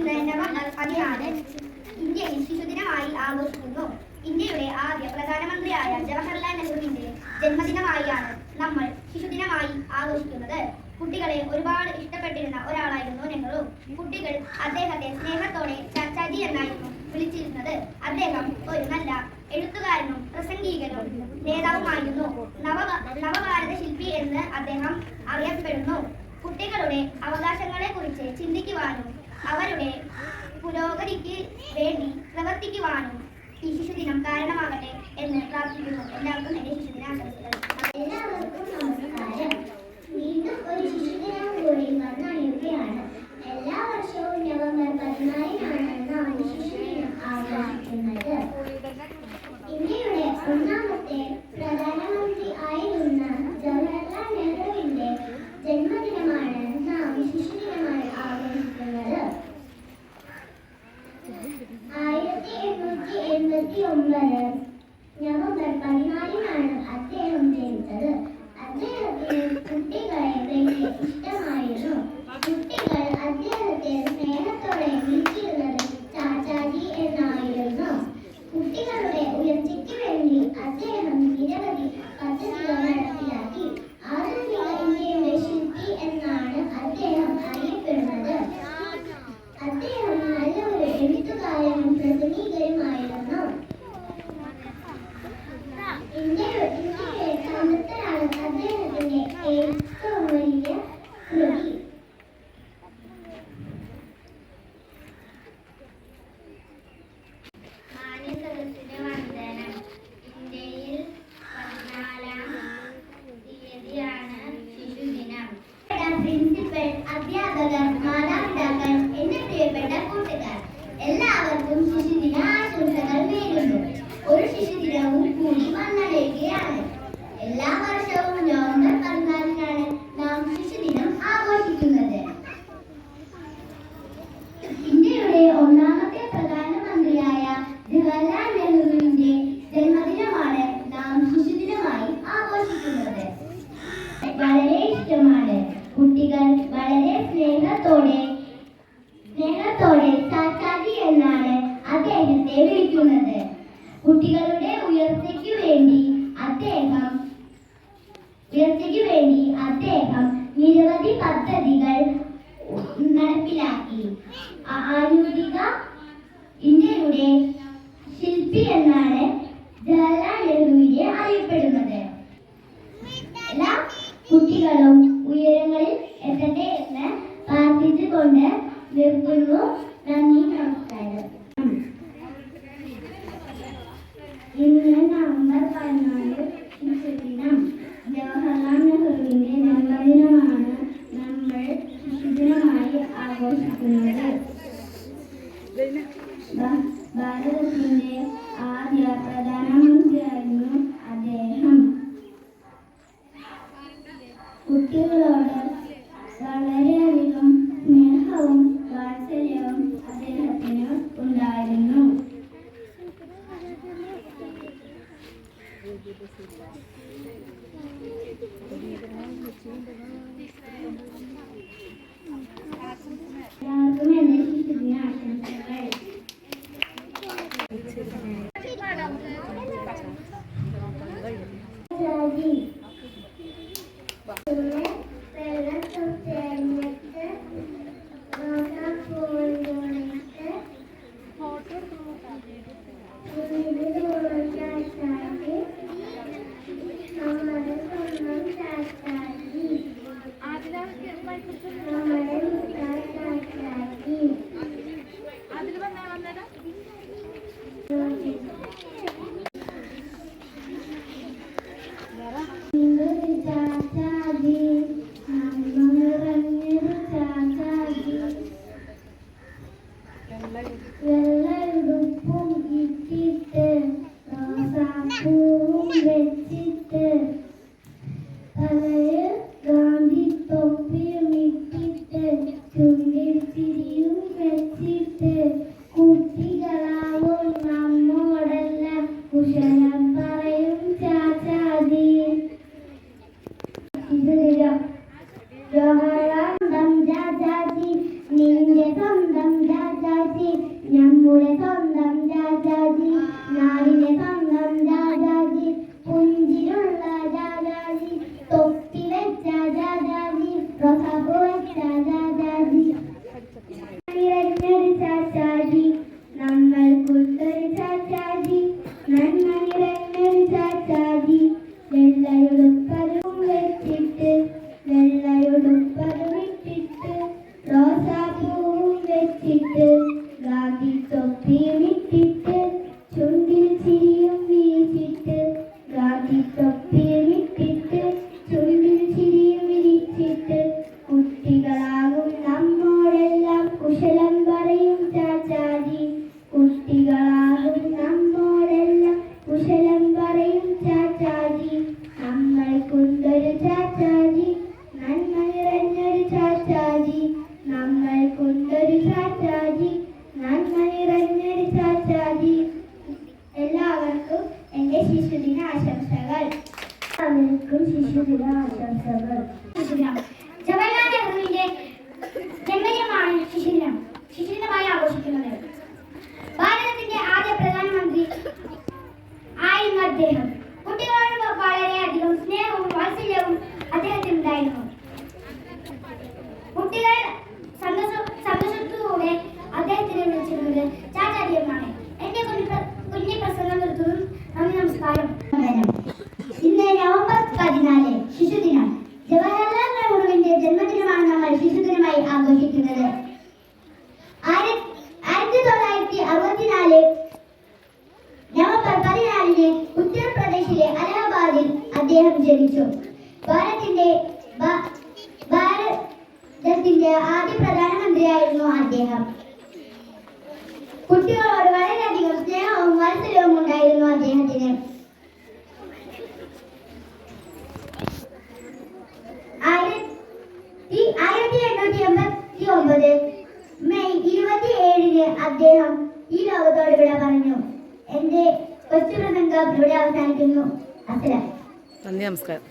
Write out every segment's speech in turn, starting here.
ഇന്ന് നവംബർ 16 ഇന്ത്യയിൽ ശിശുദിനമായി ആഘോഷിക്കുന്നു. ഇന്ത്യയുടെ ആദ്യ പ്രധാനമന്ത്രിയായ ജവഹർലാൽ നെഹ്റുവിന്റെ ജന്മദിനമായാണ് നമ്മൾ ശിശുദിനമായി ആഘോഷിക്കുന്നത്. കുട്ടികളെ ഒരുപാട് ഇഷ്ടപ്പെട്ടിരുന്ന ഒരാളായിരുന്നു നെഹ്റു. കുട്ടികൾ അദ്ദേഹത്തെ സ്നേഹത്തോടെ ചാച്ചാജി എന്നായിരുന്നു വിളിച്ചിരുന്നത്. അദ്ദേഹം ഒരു നല്ല എഴുത്തുകാരനും പ്രസംഗികനും നേതാവുമായിരുന്നു. നവഭാരത ശില്പി എന്ന് അദ്ദേഹം അറിയപ്പെടുന്നു. കുട്ടികളുടെ അവകാശങ്ങളെ കുറിച്ച് ചിന്തിക്കുവാനും അവരുടെ പുരോഗതിക്ക് വേണ്ടി പ്രവർത്തിക്കുവാനും ഈ ശിശുദിനം കാരണമാകട്ടെ എന്ന് പ്രാർത്ഥിക്കുന്നു. എല്ലാവർക്കും എന്റെ ശിശുദിന ആശംസകൾ. എല്ലാവർക്കും നമസ്കാരം. വീണ്ടും ഒരു ശിശുദിനം കൂടി വന്നണിയുകയാണ്. എല്ലാ വർഷവും നവംബർ 14-നാണ് നാം ശിശുദിനം ആഘോഷിക്കുന്നത്. ഇന്ത്യയുടെ ഒന്നാമത്തെ പ്രധാനമന്ത്രി ആയിരുന്ന ജവഹർലാൽ നെഹ്റുവിന്റെ ജന്മദിനമാണ് നാം ശിശുദിനമായി ആഘോഷിക്കുന്നത്. 1889 നവംബർ 14-നാണ് അദ്ദേഹം ജനിച്ചത്. അദ്ദേഹത്തിന് കുട്ടികളെ വലിയ ഇഷ്ടമായിരുന്നു. കുട്ടികൾ അദ്ദേഹത്തെ സ്നേഹത്തോടെ വിളിച്ചിരുന്നത് ചാച്ചാജി എന്നായിരുന്നു. കുട്ടികളുടെ ഉയർച്ചയ്ക്ക് വേണ്ടി അദ്ദേഹം നിരവധി പദ്ധതികൾ നടപ്പിലാക്കി. ആധുനിക ഇന്ത്യയുടെ ശില്പി എന്നാണ് അദ്ദേഹം അറിയപ്പെടുന്നത്. അദ്ദേഹം നല്ലൊരു എഴുത്തുകാരനും പ്രസംഗികരുമായിരുന്നു. ഇന്ത്യയെ കണ്ടെത്തലാണ് അദ്ദേഹത്തിന്റെ ഏറ്റവും വലിയ കൃതി. മാന്യസദസ്സിന് വന്ദനം. ഇന്ത്യയിൽ 14-ാം തീയതിയാണ് ശിശുദിനം. പ്രിൻസിപ്പൽ, അധ്യാപകർ, മാതാപിതാക്കൾ, എന്റെ പ്രിയപ്പെട്ട കൂട്ടുകാർ, എല്ലാവർക്കും ശിശുദിന ആശംസകൾ നേരുന്നു. ഒരു ശിശുദിനവും കൂടി വന്നടയുകയാണ്. എല്ലാ വർഷവും നവംബർ 14-നാണ് നാം ശിശുദിനം ആഘോഷിക്കുന്നത്. ഇന്ത്യയുടെ ഒന്നാമത്തെ പ്രധാനമന്ത്രിയായ ജവഹർലാൽ നെഹ്റുവിന്റെ ജന്മദിനമാണ് നാം ശിശുദിനമായി ആഘോഷിക്കുന്നത്. വളരെ ഇഷ്ടമാണ്. കുട്ടികൾ വളരെ സ്നേഹത്തോടെ ചാച്ചാജി എന്നാണ് അദ്ദേഹത്തെ വിളിക്കുന്നത്. കുട്ടികളുടെ ഉയർച്ചയ്ക്ക് വേണ്ടി അദ്ദേഹം നിരവധി പദ്ധതികൾ നടപ്പിലാക്കി. ആധുനിക ഇന്ത്യയുടെ ശില്പി എന്നാണ് ജവഹർലാൽ നെഹ്റുവിനെ അറിയപ്പെടുന്നത്. എല്ലാ കുട്ടികളും ഉയരങ്ങളിൽ എത്തട്ടെ എന്ന് പ്രാർത്ഥിച്ചുകൊണ്ട് നിർത്തുന്നു. നന്ദി, നമസ്കാരം. ഇന്ന് നവംബർ 14 ശിശുദിനം. ജവഹർലാൽ നെഹ്റുവിന്റെ ജന്മദിനമാണ് നമ്മൾ ശിശുദിനമായി ആഘോഷിക്കുന്നത്. ഭാരതത്തിന്റെ ആദ്യ പ്രധാനമന്ത്രിയായിരുന്നു അദ്ദേഹം. കുട്ടികളോട് വളരെയധികം സ്നേഹവും വാത്സല്യവും അദ്ദേഹത്തിന് ഉണ്ടായിരുന്നു. എല്ലാവർക്കും എന്റെ ശിശുദിന ആശംസകൾ. വെള്ളടുപ്പും ഇട്ടിട്ട് റോസാപ്പൂവും വെച്ചിട്ട് തലയിൽ ഗാന്ധി തൊപ്പിയും ഇട്ടിട്ട് ചുണ്ടിൽ തിരിയും വെച്ചിട്ട് കുട്ടികളാവും നമ്മോടെല്ലാം കുശലം പറയും ചാച്ചാജി. ജവഹർലാൽ സ്വന്തം ചാച്ചാജി, നിന്റെ സ്വന്തം ചാച്ചാജി. ജന്മദിനാശംസകൾ. ജവഹർലാൽ നെഹ്റുവിന്റെ ജന്മദിനമാണ് ശിശുദിനം. ശിശുദിനമായി ആഘോഷിക്കുന്നത്. ഭാരതത്തിന്റെ ആദ്യ പ്രധാനമന്ത്രി ആയിരുന്നു അദ്ദേഹം. കുട്ടികളോട് വളരെയധികം സ്നേഹവും വാത്സല്യവും അദ്ദേഹത്തിനുണ്ടായിരുന്നു. കുട്ടികൾ സന്തോഷത്തോടെ അദ്ദേഹത്തിനെ വിളിച്ചിരുന്നത് ചാച്ചാജി എന്നാണ്. എന്റെ കുഞ്ഞി പ്രസംഗം നിർത്തുന്നു. നന്ദി, നമസ്കാരം. ഇന്ന് നവംബർ 14 ശിശുദിനം. ജവഹർലാൽ നെഹ്റുവിന്റെ ജന്മദിനമാണ് നമ്മൾ ശിശുദിനമായി ആഘോഷിക്കുന്നത്. 1964 നവംബർ 14 ഉത്തർപ്രദേശിലെ അലഹബാദിൽ അദ്ദേഹം ജനിച്ചു. ഭാരതത്തിന്റെ ആദ്യ പ്രധാനമന്ത്രിയായിരുന്നു അദ്ദേഹം. കുട്ടികളോട് വളരെയധികം സ്നേഹവും വാത്സല്യവും ഉണ്ടായിരുന്നു അദ്ദേഹത്തിന്. 1889 മെയ് 27 അദ്ദേഹം ഈ ലോകത്തോട് വിട പറഞ്ഞു. എന്റെ കൊച്ചു പ്രസംഗം ഇവിടെ അവസാനിക്കുന്നു. അസ്സലാം. നന്ദി, നമസ്കാരം.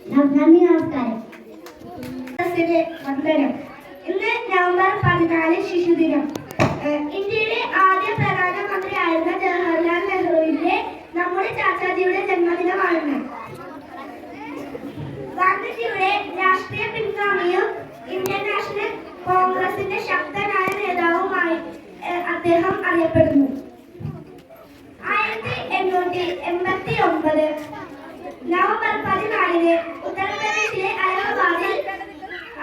വന്ദനം. ഇന്ന് നവംബർ 14 ശിശുദിനം. ഇന്ത്യയുടെ ആദ്യ പ്രധാനമന്ത്രിയായിരുന്ന ജവഹർലാൽ നെഹ്റുവിന്റെ നമ്മുടെ ചാച്ചാജിയുടെ ജന്മദിനമാണെന്ന്. ഗാന്ധിജിയുടെ രാഷ്ട്രീയ പിൻഗാമിയും ഇന്ത്യൻ നാഷണൽ കോൺഗ്രസിന്റെ ശക്തനായ നേതാവുമായി അദ്ദേഹം അറിയപ്പെടുന്നു. 1889 നവംബർ 14 ഉത്തർപ്രദേശിലെ അലഹബാദിൽ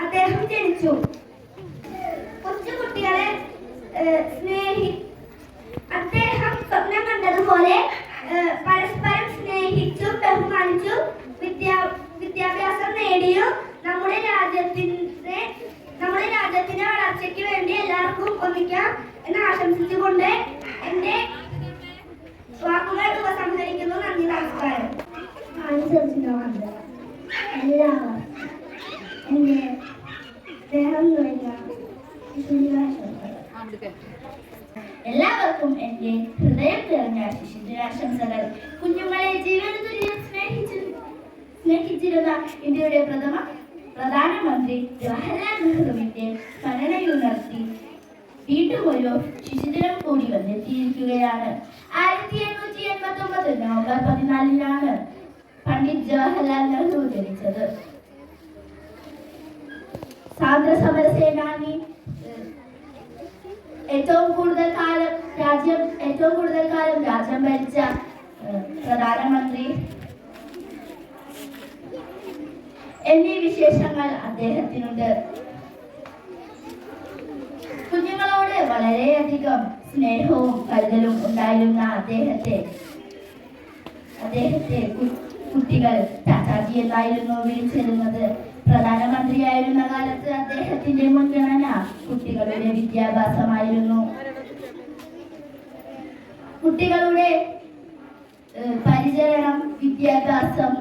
അദ്ദേഹം ജനിച്ചു. കൊച്ചുകുട്ടികളെ അദ്ദേഹം സ്വപ്നം കണ്ടതുപോലെ പരസ്പരം സ്നേഹിച്ചും ബഹുമാനിച്ചും വിദ്യാഭ്യാസം നേടിയും നമ്മുടെ രാജ്യത്തിന്റെ വളർച്ചയ്ക്ക് വേണ്ടി എല്ലാവർക്കും ഒന്നിക്കാം എന്ന് ആശംസിച്ചുകൊണ്ട് എന്റെ വാക്കുകൾ ഉപസംഹരിക്കുന്നു. നന്ദി, നമസ്കാരം. എന്റെ ദേഹം നിറഞ്ഞ എല്ലാവർക്കും എന്റെ ഹൃദയം നിറഞ്ഞ ശിശുദിനാശംസകൾ. കുഞ്ഞുങ്ങളെ ജീവനതുല്യം സ്നേഹിച്ചിരുന്ന ഇന്ത്യയുടെ പ്രധാനമന്ത്രി ജവഹർലാൽ നെഹ്റുവിന്റെ സ്മരണയുണർത്തി വീണ്ടും ഒരു ശിശുദിനം കൂടി വന്നെത്തിയിരിക്കുകയാണ്. 1889 നവംബർ 14 പണ്ഡിറ്റ് ജവഹർലാൽ നെഹ്റു ജനിച്ചത്. സ്വാതന്ത്ര്യ സമര സേനാനി, ഏറ്റവും കൂടുതൽ കാലം രാജ്യം ഭരിച്ച പ്രധാനമന്ത്രി എന്നീ വിശേഷങ്ങൾ അദ്ദേഹത്തിനുണ്ട്. കുഞ്ഞുങ്ങളോട് വളരെയധികം സ്നേഹവും കരുതലും ഉണ്ടായിരുന്ന അദ്ദേഹത്തെ കുട്ടികൾ ചാച്ചാജി എന്നായിരുന്നു വിളിച്ചിരുന്നത്. പ്രധാനമന്ത്രിയായിരുന്ന കാലത്ത് അദ്ദേഹത്തിന്റെ മുൻഗണന കുട്ടികളുടെ വിദ്യാഭ്യാസമായിരുന്നു. കുട്ടികളുടെ പരിചരണം, വിദ്യാഭ്യാസം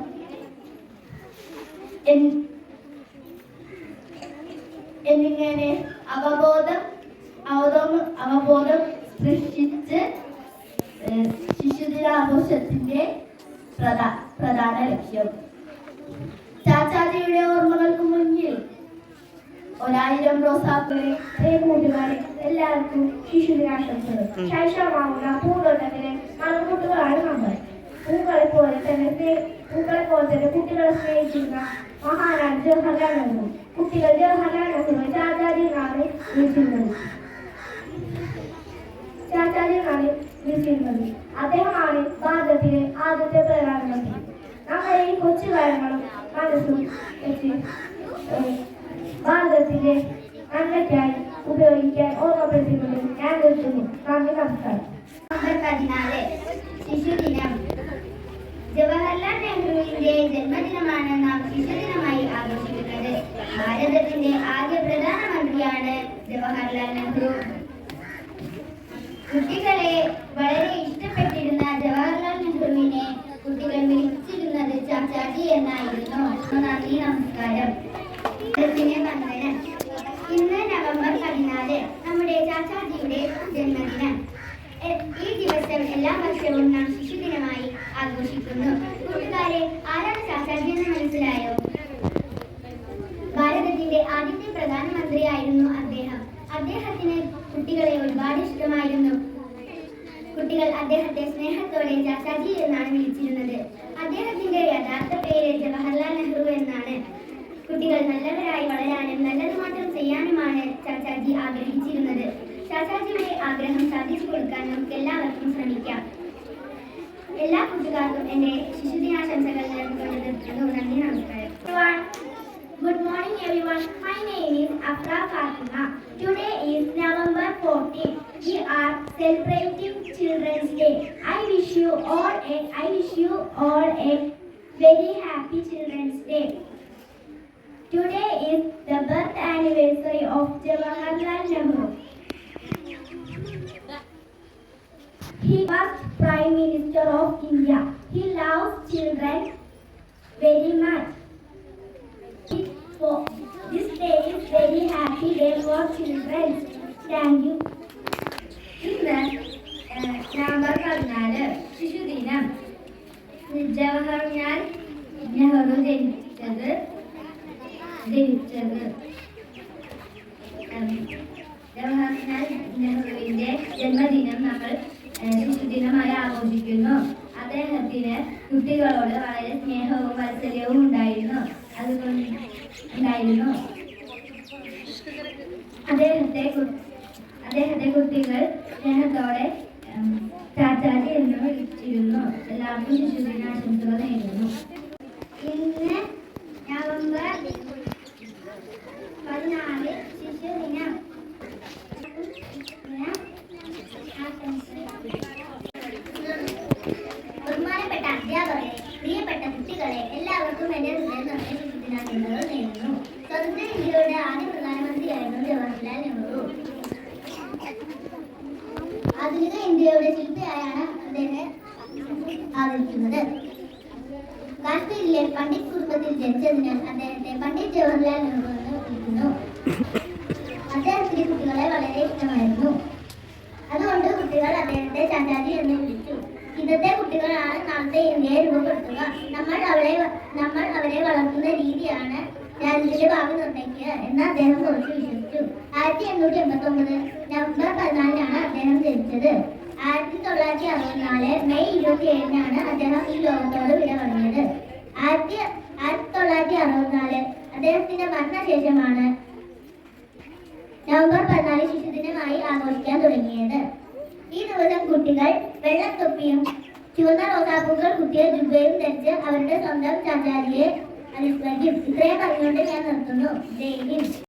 എന്നിങ്ങനെ അവബോധം സൃഷ്ടിച്ച് ശിശുദിനാഘോഷത്തിന്റെ പ്രധാന ലക്ഷ്യം. ചാച്ചാജിയുടെ ഓർമ്മകൾക്ക് മുന്നിൽ 1000 റോസാപ്പുകളെ. കൂട്ടുകാരെ, എല്ലാവർക്കും ശിശുദിനാശംസകൾ. ശൈശവമാവുന്ന പൂന്തോട്ടത്തിലെ മണക്കൂട്ടുകളാണ് നമ്മൾ. പൂക്കളെ പോലെ തന്നെ കുട്ടികളെ സ്നേഹിച്ചിരുന്ന മഹാനാണ് ജവഹർലാൽ നെഹ്റു. കുട്ടികൾ ജവഹർലാൽ നെഹ്റുവിനെ ചാച്ചാജി എന്നാണ് വിളിച്ചിരുന്നത്. അദ്ദേഹമാണ് ഭാരതത്തിലെ ആദ്യത്തെ പ്രധാനമന്ത്രി. നമ്മുടെ ഈ കൊച്ചു കാര്യങ്ങളും മനസ്സും വെച്ച് ഭാരതത്തിന്റെ നന്മയ്ക്കായി ഉപയോഗിക്കാൻ ഓർമ്മപ്പെടുത്തിക്കൊണ്ട് ഞാൻ നിർത്തുന്നു. നന്ദി, നമസ്കാരം. നവംബർ 14 ശിശുദിനം. ജവഹർലാൽ നെഹ്റുവിന്റെ ജന്മദിനമാണ് നാം ശിശുദിനമായി ആഘോഷിക്കുന്നത്. ഭാരതത്തിന്റെ ആദ്യ പ്രധാനമന്ത്രിയാണ് ജവഹർലാൽ നെഹ്റു. കുട്ടികളെ വളരെ ഇഷ്ടപ്പെട്ടിരുന്ന ജവഹർലാൽ നെഹ്റുവിനെ കുട്ടികൾ വിളിച്ചിരുന്നത് ചാച്ചാജി എന്നായിരുന്നു. നന്ദി, നമസ്കാരം. വന്ദനം. ഇന്ന് നവംബർ 14 നമ്മുടെ ചാച്ചാജിയുടെ ജന്മദിനം. ഈ ദിവസം എല്ലാ വർഷവും നാം ശിശുദിനമായി ആഘോഷിക്കുന്നു. കൂട്ടുകാരെ, ആരാണ് ചാച്ചാജി എന്ന് മനസ്സിലായോ? ആദ്യത്തെ പ്രധാനമന്ത്രിയായിരുന്നു അദ്ദേഹം. അദ്ദേഹത്തിന് കുട്ടികളെ ഒരുപാട് ഇഷ്ടമായിരുന്നു. കുട്ടികൾ അദ്ദേഹത്തെ സ്നേഹത്തോടെ ചാച്ചാജി എന്നാണ് വിളിച്ചിരുന്നത്. അദ്ദേഹത്തിന്റെ യഥാർത്ഥ പേര് ജവഹർലാൽ നെഹ്റു എന്നാണ്. കുട്ടികൾ നല്ലവരായി വളരാനും നല്ലത് മാത്രം ചെയ്യാനുമാണ് ചാച്ചാജി ആഗ്രഹിച്ചിരുന്നത്. ചാച്ചാജിയുടെ ആഗ്രഹം സാധിച്ചു കൊടുക്കാൻ നമുക്ക് എല്ലാവർക്കും ശ്രമിക്കാം. എല്ലാ കൂട്ടുകാർക്കും എന്റെ ശിശുദിനാശംസകൾ നേർന്നുകൊണ്ട് നിർത്തുന്നു. നന്ദി, നമസ്കാരം. Good morning everyone. My name is Afra Fatima. Today is November 14. We are celebrating Children's Day. I wish you all a very happy Children's Day. Today is the birth anniversary of Jawaharlal Nehru. He was Prime Minister of India. He loves children very much. This day is very happy day for children. Thank you. ഇന്ന് November 14 ശിശുദിനം. ജവഹർലാൽ നെഹ്റു ജനിച്ചത് ജവഹർലാൽ നെഹ്റുവിന്റെ ജന്മദിനം നമ്മൾ ശിശുദിനമായി ആഘോഷിക്കുന്നു. അദ്ദേഹത്തിന് കുട്ടികളോട് വളരെ സ്നേഹവും വാത്സല്യവും ഉണ്ടായിരുന്നു. അദ്ദേഹത്തെ കുട്ടികൾ സ്നേഹത്തോടെ ചാച്ചാജി എന്ന് വിളിച്ചിരുന്നു. എല്ലാവർക്കും ശിശുദിനാശംസകൾ നേരുന്നു. ഇന്ന് നവംബർ 14 ശിശുദിനം. ബഹുമാനപ്പെട്ട അധ്യാപകരെ, പ്രിയപ്പെട്ട കുട്ടികളെ, എല്ലാവർക്കും എന്റെ ഹൃദയം നിറഞ്ഞ ശിശുദിനാശംസകൾ നേരുന്നു. സ്വതന്ത്ര ഇന്ത്യയുടെ ആദ്യ പ്രധാനമന്ത്രിയായിരുന്നു ജവഹർലാൽ നെഹ്റു. ആധുനിക ഇന്ത്യയുടെ ശില്പിയായാണ് അദ്ദേഹം ആദരിക്കുന്നത്. കാശ്മീരിലെ പണ്ഡിറ്റ് കുടുംബത്തിൽ ജനിച്ചതിനാൽ അദ്ദേഹത്തെ പണ്ഡിറ്റ് ജവഹർലാൽ നെഹ്റു എന്ന് വിളിക്കുന്നു. അദ്ദേഹത്തിന് കുട്ടികളെ വളരെ ഇഷ്ടമായിരുന്നു. അതുകൊണ്ട് കുട്ടികൾ അദ്ദേഹത്തെ ചാച്ചാജി എന്ന് വിളിച്ചു. ഇന്നത്തെ കുട്ടികളാണ് നാളത്തെ ഇന്ത്യയെ രൂപപ്പെടുത്തുക. നമ്മൾ അവരെ വളർത്തുന്ന രീതിയാണ് രാജ്യത്തിന്റെ ഭാവി നിർണ്ണയിക്കുക എന്ന് അദ്ദേഹം കുറിച്ച് വിശ്വസിച്ചു. 1889 നവംബർ 14 അദ്ദേഹം ജനിച്ചത്. 1964 മെയ് 27 അദ്ദേഹം ഈ ലോകത്തോട് വിട പറഞ്ഞത്. 1964 അദ്ദേഹത്തിന്റെ മരണശേഷമാണ് നവംബർ 14 ശിശുദിനമായി ആഘോഷിക്കാൻ തുടങ്ങിയത്. ഈ ദിവസം കുട്ടികൾ വെള്ളത്തൊപ്പിയും ചുവന്ന റോസാപ്പൂക്കൾ കുത്തിയ ജുബയും ധരിച്ച് അവരുടെ സ്വന്തം ചാച്ചാജിയെ അനുസ്മരിക്കും. ഇത്രയും പറഞ്ഞുകൊണ്ട് ഞാൻ നിർത്തുന്നു. ജയ് ഹിന്ദ്.